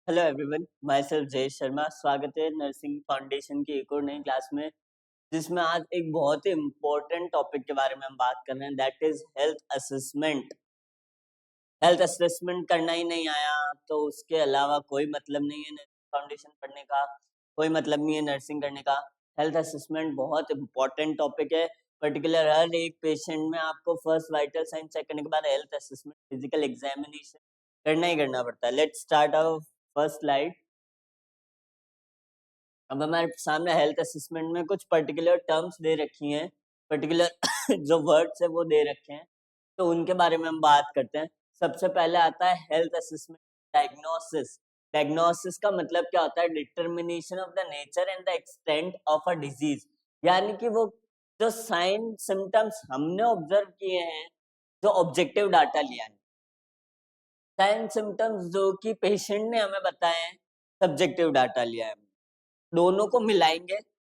Hello everyone, my self जय शर्मा। स्वागत है नर्सिंग फाउंडेशन की एक और नई क्लास में, जिसमें आज एक बहुत ही इम्पोर्टेंट टॉपिक के बारे में हम बात कर रहे हैं, that is health assessment. Health assessment करना ही नहीं आया तो उसके अलावा कोई मतलब नहीं है नर्सिंग फाउंडेशन पढ़ने का, कोई मतलब नहीं है नर्सिंग करने का। हेल्थ असेसमेंट बहुत इम्पोर्टेंट टॉपिक है। पर्टिकुलर हर एक पेशेंट में आपको फर्स्ट वाइटल साइन चेक करने के बाद हेल्थ असेसमेंट, फिजिकल एग्जामिनेशन करना ही करना पड़ता है। Let's start our first slide. अब हमारे सामने हेल्थ असेसमेंट में कुछ पर्टिकुलर टर्म्स दे रखी हैं, पर्टिकुलर जो वर्ड्स है वो दे रखे हैं, तो उनके बारे में हम बात करते हैं। सबसे पहले आता है हेल्थ असेसमेंट डायग्नोसिस। डायग्नोसिस का मतलब क्या होता है? Determination of the nature and the extent of a disease, यानी कि वो जो साइन सिम्टम्स हमने ऑब्जर्व किए हैं, जो ऑब्जेक्टिव डाटा लिया है, साइन सिम्टम्स जो कि पेशेंट ने हमें बताए हैं, सब्जेक्टिव डाटा लिया है, दोनों को मिलाएंगे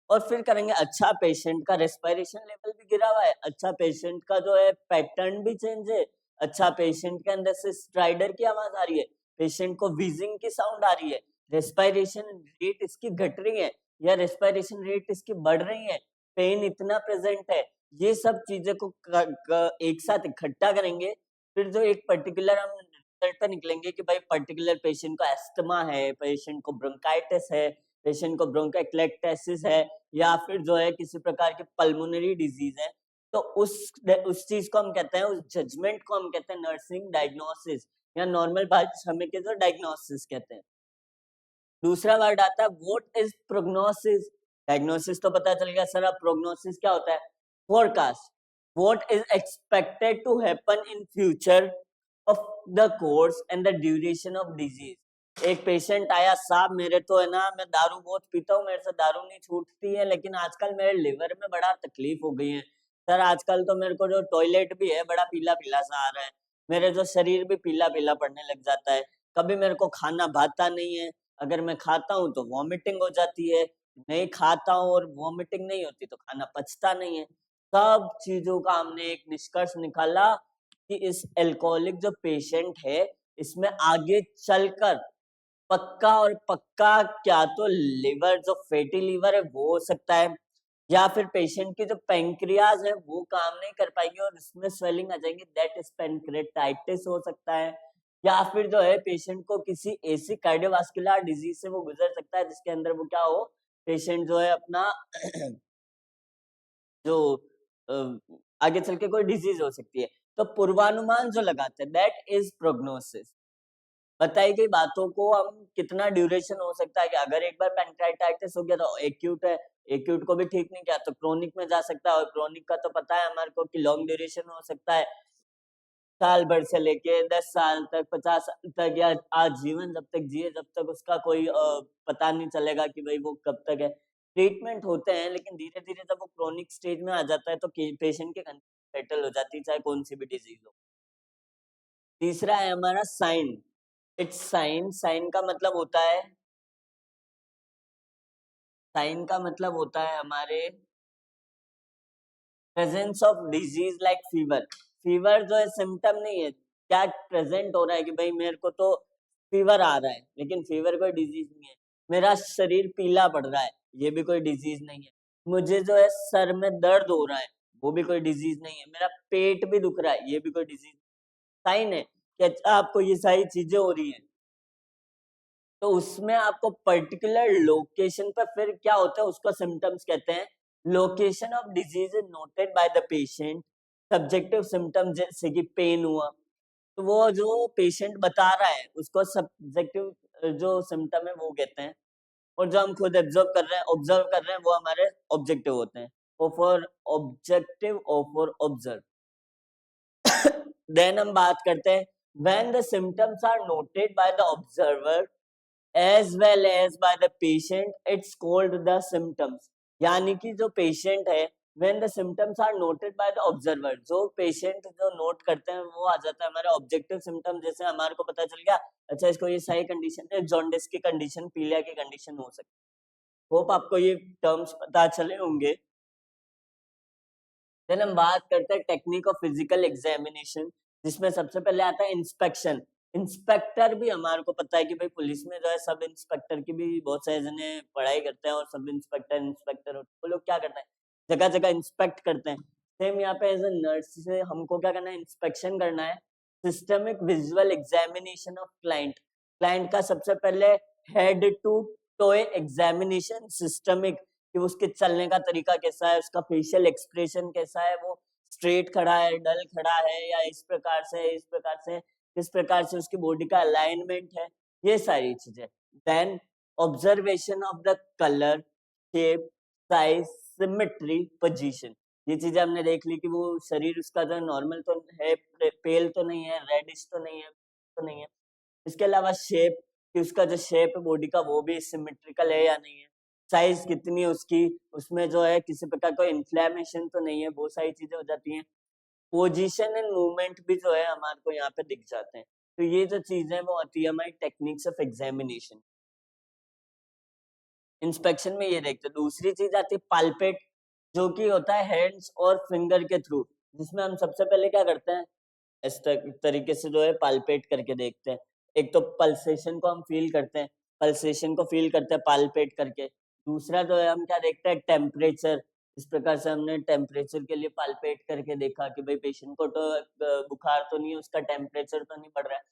और फिर करेंगे अच्छा पेशेंट का रेस्पिरेशन लेवल भी गिरा हुआ है, अच्छा पेशेंट का जो है पैटर्न भी चेंज है, अच्छा पेशेंट के अंदर से स्ट्राइडर की आवाज आ रही है, पेशेंट को व्हीजिंग की साउंड आ रही है, रेस्पिरेशन रेट इसकी घट रही है या रेस्पिरेशन रेट इसकी बढ़ रही है, पेन इतना प्रेजेंट है। ये सब चीजें को एक साथ इकट्ठा करेंगे, फिर जो एक पर्टिकुलर हम रिजल्ट पे निकलेंगे कि भाई पर्टिकुलर पेशेंट को एस्थमा है, पेशेंट को ब्रोंकाइटिस है, पेशेंट को ब्रोंकोएक्लेक्टेसिस है, या फिर जो है किसी प्रकार की पल्मोनरी डिजीज है, तो उस चीज को हम कहते हैं, उस जजमेंट को हम कहते हैं नर्सिंग डायग्नोसिस, या नॉर्मल भाषा में कहते हैं डायग्नोसिस कहते हैं। दूसरा वर्ड आता है व्हाट इज प्रोग्नोसिस। डायग्नोसिस तो पता चल गया सर, अब प्रोग्नोसिस क्या होता है? Forecast, what is expected to happen in future of the course and the duration of disease. एक पेशेंट आया, साहब मेरे तो है ना, मैं दारू बहुत पीता हूँ, मेरे से दारू नहीं छूटती है, लेकिन आजकल मेरे लिवर में बड़ा तकलीफ हो गई है सर, आजकल तो मेरे को जो टॉयलेट भी है बड़ा पीला पीला सा आ रहा है, मेरे जो शरीर भी पीला पीला पड़ने लग जाता है, कभी मेरे को खाना भाता नहीं है, अगर मैं खाता हूँ तो वॉमिटिंग हो जाती है, नहीं खाता हूँ और वॉमिटिंग नहीं होती तो खाना पचता नहीं है। सब चीजों का हमने एक निष्कर्ष निकाला कि इस एल्कोहलिक जो पेशेंट है, इसमें आगे चलकर पक्का और पक्का क्या तो लिवर, जो फैटी लिवर है वो हो सकता है, या फिर पेशेंट की जो पेंक्रियाज है वो काम नहीं कर पाएगी और इसमें स्वेलिंग आ जाएगी, दैट इज पेनक्रेटाइटिस हो सकता है, या फिर जो है पेशेंट को किसी ऐसी कार्डियोवास्कुलर डिजीज से वो गुजर सकता है जिसके अंदर वो क्या हो, पेशेंट जो है अपना जो अ, आगे चल के कोई डिजीज हो सकती है। तो पूर्वानुमान जो लगाते हैं, दैट इज प्रोग्नोसिस। बताई गई बातों को हम कितना ड्यूरेशन हो सकता है, कि अगर एक बार पेनक्राइटाइटिस हो गया तो एक्यूट है, एक्यूट को भी ठीक नहीं किया तो क्रोनिक में जा सकता है, और क्रोनिक का तो पता है हमारे को कि लॉन्ग ड्यूरेशन हो सकता है, साल भर से लेके 10 साल तक, 50 साल तक, या आजीवन जब तक जिए, जब तक उसका कोई पता नहीं चलेगा कि भाई वो कब तक है। ट्रीटमेंट होते हैं, लेकिन धीरे धीरे जब वो क्रोनिक स्टेज में आ जाता है तो पेशेंट की कंडीशन सेटल हो जाती है, चाहे कौन सी भी डिजीज हो। तीसरा है हमारा साइन। इट्स साइन, साइन का मतलब होता है, साइन का मतलब होता है हमारे presence of disease like fever. Fever जो है सिम्टम नहीं है, क्या प्रेजेंट हो रहा है कि भाई मेरे को तो फीवर आ रहा है, लेकिन फीवर कोई डिजीज नहीं है। मेरा शरीर पीला पड़ रहा है, ये भी कोई डिजीज नहीं है। मुझे जो है सर में दर्द हो रहा है, वो भी कोई डिजीज नहीं है। मेरा पेट भी दुख रहा है, ये भी कोई डिजीज। साइन है कि अच्छा आपको ये सारी चीजें हो रही हैं, तो उसमें आपको पर्टिकुलर लोकेशन पर फिर क्या होता है उसको सिम्टम्स कहते हैं। Location of disease is noted by the patient. Subjective symptom जैसे कि पेन हुआ, तो वो जो पेशेंट बता रहा है उसको सब्जेक्टिव जो सिम्टम है वो कहते हैं, और जो हम खुद ऑब्जर्व कर रहे हैं वो हमारे ऑब्जेक्टिव होते हैं। फॉर ऑब्जेक्टिव और फॉर ऑब्जर्व। देन हम बात करते हैं when the symptoms are noted by the observer as well as by the patient, it's called the symptoms। यानी कि जो पेशेंट है, when the symptoms are noted by the observer, जो पेशेंट जो नोट करते हैं वो आ जाता है हमारे ऑब्जेक्टिव सिम्टम। जैसे हमारे को पता चल गया अच्छा इसको ये सही कंडीशन है, जॉन्डिस की कंडीशन, पीलिया की कंडीशन हो सकती है। होप आपको ये टर्म्स पता चले होंगे। देन हम बात करते हैं टेक्निक ऑफ फिजिकल एग्जामिनेशन, जिसमें सबसे पहले आता है इंस्पेक्शन। इंस्पेक्टर भी हमारे को पता है कि भाई पुलिस में जो है सब इंस्पेक्टर की भी बहुत सारे जने पढ़ाई करते हैं और सब इंस्पेक्टर इंस्पेक्टर होते हैं। वो लोग क्या करते हैं, जगह जगह इंस्पेक्ट करते हैं। सेम यहाँ पे एज ए नर्स से हमको क्या करना है, इंस्पेक्शन करना है। Systemic visual examination of client, client का सबसे पहले हेड टू टोए एग्जामिनेशन सिस्टमिक, कि उसके चलने का तरीका कैसा है, उसका फेशियल एक्सप्रेशन कैसा है, वो स्ट्रेट खड़ा है, डल खड़ा है, या इस प्रकार से इस प्रकार से, किस प्रकार से उसकी बॉडी का अलाइनमेंट है, ये सारी चीजें। Then observation of the colour, shape, size, symmetry, position, ये चीजें हमने देख ली कि वो शरीर उसका जो नॉर्मल तो है, पेल तो नहीं है, रेडिश तो नहीं है, तो नहीं है। इसके अलावा शेप, कि उसका जो शेप है बॉडी का वो भी सिमेट्रिकल है या नहीं है, साइज कितनी है उसकी, उसमें जो है किसी प्रकार कोई इन्फ्लेमेशन तो नहीं है, बहुत सारी चीजें हो जाती हैं। पोजीशन एंड मूवमेंट भी जो है हमारे को यहाँ पे दिख जाते हैं। तो ये जो चीजें वो आती है हमारी टेक्निक्स ऑफ एग्जामिनेशन। इंस्पेक्शन में ये देखते हैं। दूसरी चीज आती है पाल्पेट, जो कि होता है हैंड्स और फिंगर के थ्रू, जिसमें हम सबसे पहले क्या करते हैं, इस तरीके से जो है पाल्पेट करके देखते हैं। एक तो पल्सेशन को हम फील करते हैं, पल्सेशन को फील करते हैं पाल्पेट करके। दूसरा जो है हम क्या देखते हैं, टेम्परेचर। इस प्रकार से हमने टेम्परेचर के लिए पाल्पेट करके देखा कि भाई पेशेंट को तो बुखार तो नहीं है, उसका टेम्परेचर तो नहीं बढ़ रहा है।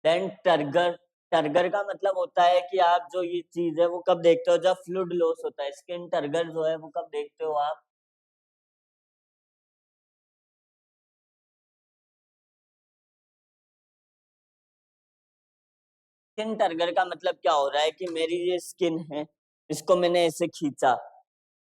देन टर्गर, टर्गर का मतलब होता है कि आप जो ये चीज है वो कब देखते हो, जब फ्लूइड लॉस होता है। स्किन टर्गर जो है वो कब देखते हो आप, स्किन टर्गर का मतलब क्या हो रहा है कि मेरी ये स्किन है, इसको मैंने ऐसे खींचा,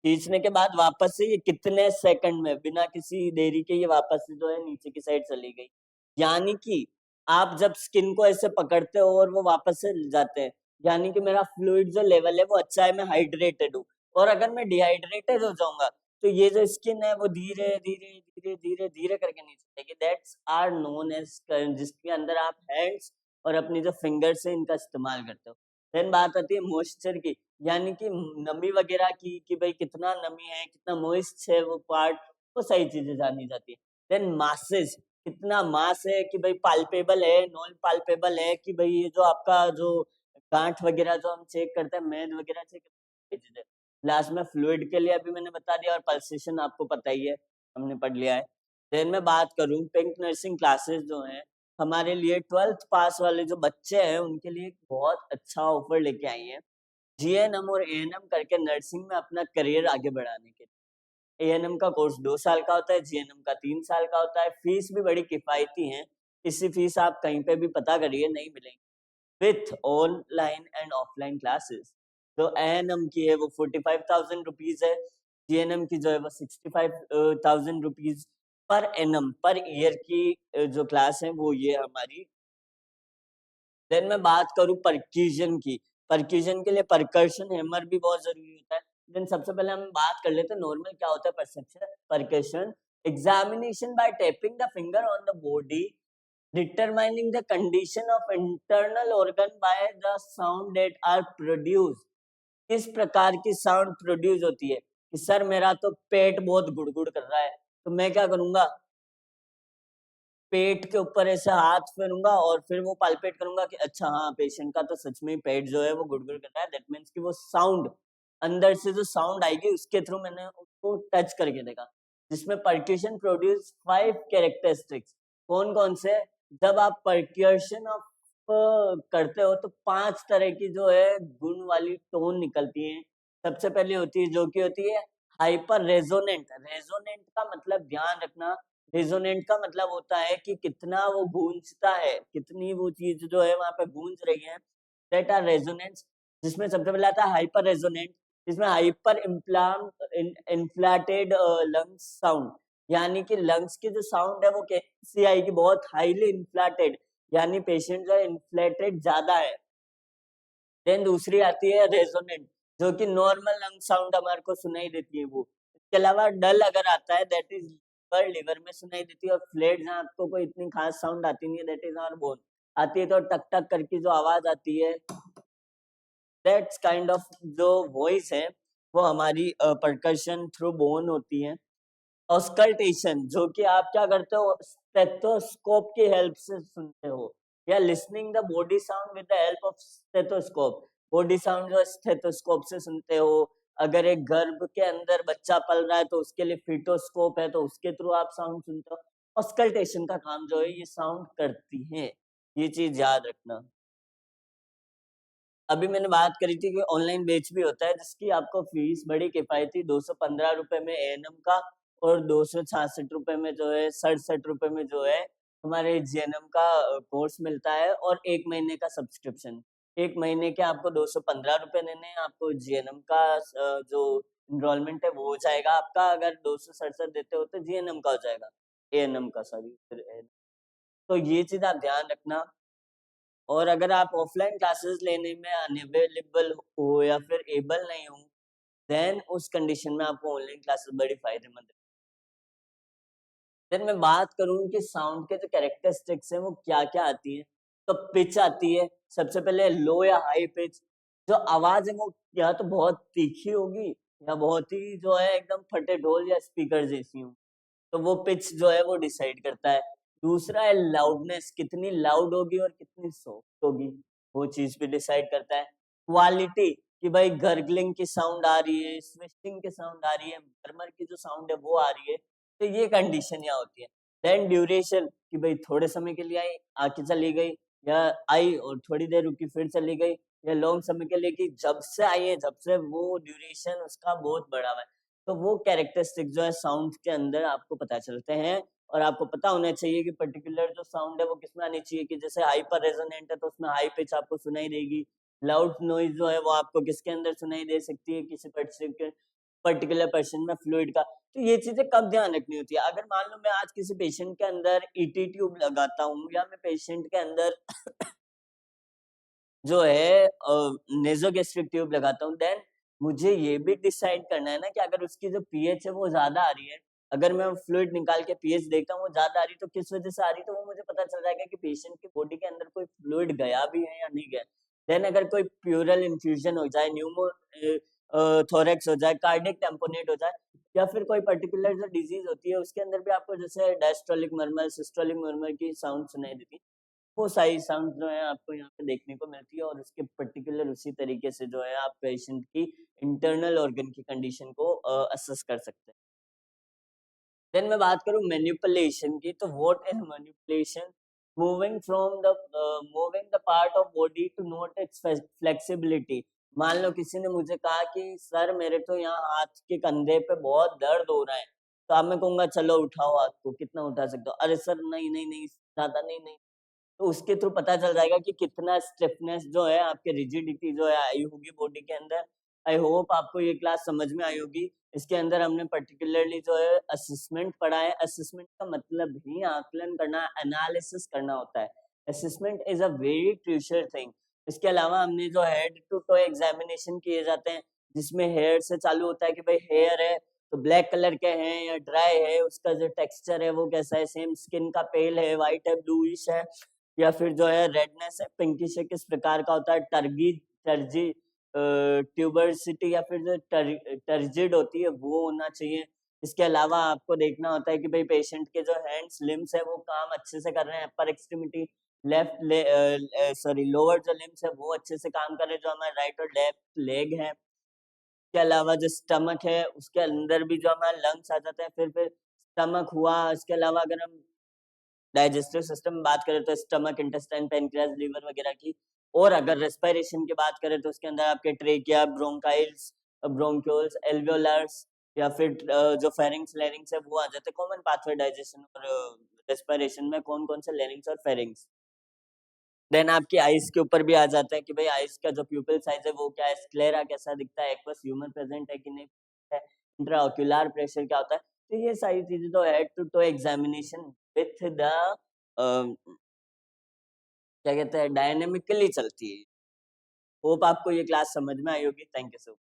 खींचने के बाद वापस से ये कितने सेकंड में बिना किसी देरी के ये वापस से जो है नीचे की साइड चली गई। यानी कि आप जब स्किन को ऐसे पकड़ते हो और वो वापस से जाते हैं, यानी कि मेरा फ्लूइड जो लेवल है वो अच्छा है, मैं हाइड्रेटेड हूँ। और अगर मैं डिहाइड्रेटेड हो जाऊंगा तो ये जो स्किन है वो धीरे धीरे धीरे धीरे धीरे करके नीचे जाएगी। दैट्स आर नोन एज, जिसके अंदर आप हैंड्स और अपनी जो फिंगर से इनका इस्तेमाल करते हो। देन बात आती है मॉइस्चर की, यानी कि नमी वगैरह की, कि भाई कितना नमी है, कितना मॉइस्ट है वो पार्ट, वो सही चीजें जानी जाती है। देन मासेस, कितना मास है, कि भाई पाल्पेबल है, नॉन पाल्पेबल है, कि भाई ये जो आपका जो गांठ वगैरह जो हम चेक करते हैं, मेद वगैरह चेक करते हैं। लास्ट में फ्लूइड के लिए अभी मैंने बता दिया, और पल्सेशन आपको पता ही है, हमने पढ़ लिया है। देन मैं बात करूं, पिंक नर्सिंग क्लासेस जो हैं हमारे लिए 12th पास वाले जो बच्चे हैं उनके लिए एक बहुत अच्छा ऑफर लेके आई है। जीएनएम और एएनएम करके नर्सिंग में अपना करियर आगे बढ़ाने के लिए। एएनएम का कोर्स 2 साल का होता है, जीएनएम का 3 साल का होता है। फीस भी बड़ी किफायती है, इसी फीस आप कहीं पे भी पता करिए नहीं मिलेंगी। With online and offline classes. जो एएनएम की है वो 45,000 रुपीज है, जीएनएम की जो है वो 65,000 rupees per annum per year की जो क्लास है वो ये हमारी। देन मैं बात करूं परक्यूजन की, परक्यूजन के लिए परकर्शन हैमर भी बहुत जरूरी होता है। देन सबसे पहले हम बात कर लेते हैं नॉर्मल क्या होता है perception percussion. Examination by tapping the finger on the body, determining the condition of internal organ by the sound that are produced। किस प्रकार की साउंड प्रोड्यूस होती है, कि सर मेरा तो पेट बहुत गुड़गुड़ कर रहा है, तो मैं क्या करूंगा, पेट के ऊपर ऐसे हाथ फेरूंगा और फिर वो पाल्पेट करूंगा कि अच्छा हाँ पेशेंट का तो सच में ही पेट जो है वो गुड़गुड़ कर रहा है। दैट मीन्स कि वो साउंड अंदर से जो साउंड आएगी उसके थ्रू मैंने उसको टच करके देखा। जिसमें परक्यूशन प्रोड्यूस 5 कैरेक्टरिस्टिक्स। कौन कौन से, जब आप परक्यूशन ऑफ करते हो तो 5 तरह की जो है गुण वाली टोन निकलती है। सबसे पहले होती है जो कि होती है हाइपर रेजोनेंट। रेजोनेंट का मतलब ध्यान रखना, रेजोनेंट का मतलब होता है कि कितना वो गूंजता है, कितनी वो चीज जो है वहां पे गूंज रही है। That R resonance. जिसमें सबसे पहले आता है हाइपर रेजोनेंट, जिसमें हाइपर इन्फ्लेटेड लंग्स साउंड, यानी कि लंग्स की जो साउंड है वो कैसी आएगी, बहुत हाईली इन्फ्लेटेड, यानी पेशेंट जो है इन्फ्लेटेड ज्यादा है। देन दूसरी आती है रेजोनेंट, जो कि नॉर्मल लंग साउंड हमारे को सुनाई देती है वो। इसके अलावा डल अगर आता है दैट इज लिवर, लिवर में सुनाई देती है। और फ्लेट जहाँ आपको कोई इतनी खास साउंड आती नहीं है, दैट इज आवर बोन। आती है तो टक टक करके जो आवाज आती है, दैट्स काइंड ऑफ जो वॉइस है वो हमारी परकशन थ्रू बोन होती है। ऑस्कल्टेशन, जो कि आप क्या करते हो, स्टेथोस्कोप की हेल्प से सुनते हो। या listening the body sound with the help of stethoscope. Body sound जो स्टेथोस्कोप से सुनते हो। अगर एक गर्भ के अंदर बच्चा पल रहा है तो उसके लिए फीटोस्कोप है, तो उसके थ्रू आप साउंड सुनते हो। ऑस्कल्टेशन का काम जो है ये साउंड करती है, ये चीज याद रखना। अभी मैंने बात करी थी कि ऑनलाइन बैच भी होता है जिसकी आपको फीस बड़ी किफायती 215 रुपए में एएनएम का और 266 रुपए में जो है 67 रुपए में जो है हमारे जीएनएम का कोर्स मिलता है, और 1 महीने का सब्सक्रिप्शन। 1 महीने के आपको 215 रुपए देने हैं, आपको जीएनएम का जो इनरोलमेंट है वो हो जाएगा आपका। अगर 267 देते हो तो जीएनएम का हो जाएगा, एएनएम का, सॉरी फिर ANM। तो ये चीज आप ध्यान रखना। और अगर आप ऑफलाइन क्लासेस लेने में अनअवेलेबल हो या फिर एबल नहीं हो, देन उस कंडीशन में आपको ऑनलाइन क्लासेस बड़ी फायदेमंद है। देन मैं बात करूँ कि साउंड के जो कैरेक्टरिस्टिक्स हैं वो क्या-क्या आती हैं। तो पिच आती है, सबसे पहले लो या हाई पिच। जो आवाज़ है वो या तो बहुत तीखी होगी या बहुत ही जो है एकदम फटे ढोल या स्पीकर जैसी हो। तो वो पिच जो है वो डिसाइड करता है। दूसरा है लाउडनेस, कितनी लाउड होगी और कितनी सॉफ्ट होगी, वो चीज़ भी डिसाइड करता है। क्वालिटी, कि भाई गर्गलिंग की साउंड आ रही है, स्विशिंग की साउंड आ रही है, मरमर की जो साउंड है वो आ रही है, तो ये कंडीशन यहाँ होती है। देन ड्यूरेशन, कि भाई थोड़े समय के लिए आई, आके चली गई, या आई और थोड़ी देर रुकी फिर चली गई, या लॉन्ग समय के लिए कि जब से आई है, जब से वो ड्यूरेशन उसका बहुत बड़ा हुआ है। तो वो कैरेक्टरिस्टिक जो है साउंड के अंदर आपको पता चलते हैं, और आपको पता होना चाहिए कि पर्टिकुलर जो साउंड है वो किसमें आनी चाहिए। कि जैसे हाइपर रेजोनेंट है तो उसमें हाई पिच आपको सुनाई देगी। लाउड नॉइज जो है वो आपको किसके अंदर सुनाई दे सकती है, किसी पर्टिकुलर पर्सन में फ्लूइड का। तो ये चीजें कब ध्यान रखनी होती है। अगर मान लो मैं आज किसी पेशेंट के अंदर ईटी ट्यूब लगाता हूँ, या मैं पेशेंट के अंदर जो है नेज़ोगैस्ट्रिक ट्यूब लगाता हूँ, देन मुझे ये भी डिसाइड करना है ना कि अगर उसकी जो पीएच है वो ज़्यादा आ रही है, अगर मैं फ्लूइड निकाल के पीएच देखता हूँ वो ज़्यादा आ रही है तो किस वजह से आ रही है, तो वो मुझे पता चल जाएगा कि पेशेंट की बॉडी के अंदर कोई फ्लूइड गया भी है या नहीं गया। देन अगर कोई प्यूरल इन्फ्यूजन हो जाए, थोरैक्स हो जाए, कार्डियक टैम्पोनेट हो जाए, या फिर कोई पर्टिकुलर जो डिजीज होती है उसके अंदर भी आपको जैसे डायस्टोलिक मर्मर, सिस्टोलिक मर्मर की साउंड सुनाई देती है। वो सारी साउंड जो है आपको यहाँ पे देखने को मिलती है, और उसके पर्टिकुलर उसी तरीके से जो है आप पेशेंट की इंटरनल ऑर्गन की कंडीशन को असेस कर सकते हैं। देन मैं बात करूँ मैनिपुलेशन की, तो what is manipulation? Moving from the moving the part of body to note its flexibility. मान लो किसी ने मुझे कहा कि सर मेरे तो यहाँ हाथ के कंधे पे बहुत दर्द हो रहा है, तो अब मैं कहूंगा चलो उठाओ हाथ को, कितना उठा सकते हो? अरे सर नहीं नहीं नहीं, ज्यादा नहीं नहीं। तो उसके थ्रू पता चल जाएगा कि कितना स्टिफनेस जो है, आपके रिजिडिटी जो है आई होगी बॉडी के अंदर। आई होप आपको ये क्लास समझ में आई होगी। इसके अंदर हमने पर्टिकुलरली जो है असेसमेंट पढ़ा है। असेसमेंट का मतलब ही आकलन करना, एनालिसिस करना होता है। Assessment is a very crucial thing. इसके अलावा हमने जो हेड टू टो एग्जामिनेशन किए जाते हैं, जिसमें हेयर से चालू होता है कि भाई हेयर है तो ब्लैक कलर के हैं या ड्राई है, उसका जो टेक्सचर है वो कैसा है, सेम स्किन का पेल है, व्हाइट है, ब्लूइश है, या फिर जो है रेडनेस है, पिंकिश है, किस प्रकार का होता है, टर्जी ट्यूबरसिटी या फिर जो टर्जिड होती है वो होना चाहिए। इसके अलावा आपको देखना होता है कि भाई पेशेंट के जो हैंड्स लिम्स है वो काम अच्छे से कर रहे हैं, अपर एक्सट्रीमिटी, लोअर जो लिम्स है वो अच्छे से काम कर रहे हैं, जो हमारे राइट और लेफ्ट लेग है। इसके अलावा जो स्टमक है उसके अंदर भी जो हमारे लंग्स आ जाते हैं, फिर स्टमक हुआ। इसके अलावा अगर हम डाइजेस्टिव सिस्टम में बात करें तो स्टमक, इंटेस्टाइन, पैनक्रियाज, लीवर वगैरह की। और अगर रेस्पिरेशन की बात करें तो उसके अंदर आपके ट्रेकिया, ब्रोंकाइल्स, ब्रोंक्यूल्स, एल्वियोलर्स, या फिर जो फेरिंग्स लैरिंग्स है वो आ जाते हैं। कॉमन पाथवे डाइजेशन और रेस्पिरेशन में कौन कौन से लैरिंग्स और फेरिंग्स। देन आपकी आईज के ऊपर भी आ जाता है कि भाई आईज का जो प्यूपिल साइज है वो क्या है, स्क्लेरा कैसा दिखता है, एक्वस ह्यूमर प्रेजेंट है कि नहीं है, इंट्राओक्यूलर प्रेशर क्या होता है। तो ये सारी चीजें तो head to toe examination with the क्या कहते हैं डायनेमिकली चलती है। होप आपको ये क्लास समझ में आई होगी। Thank you so much.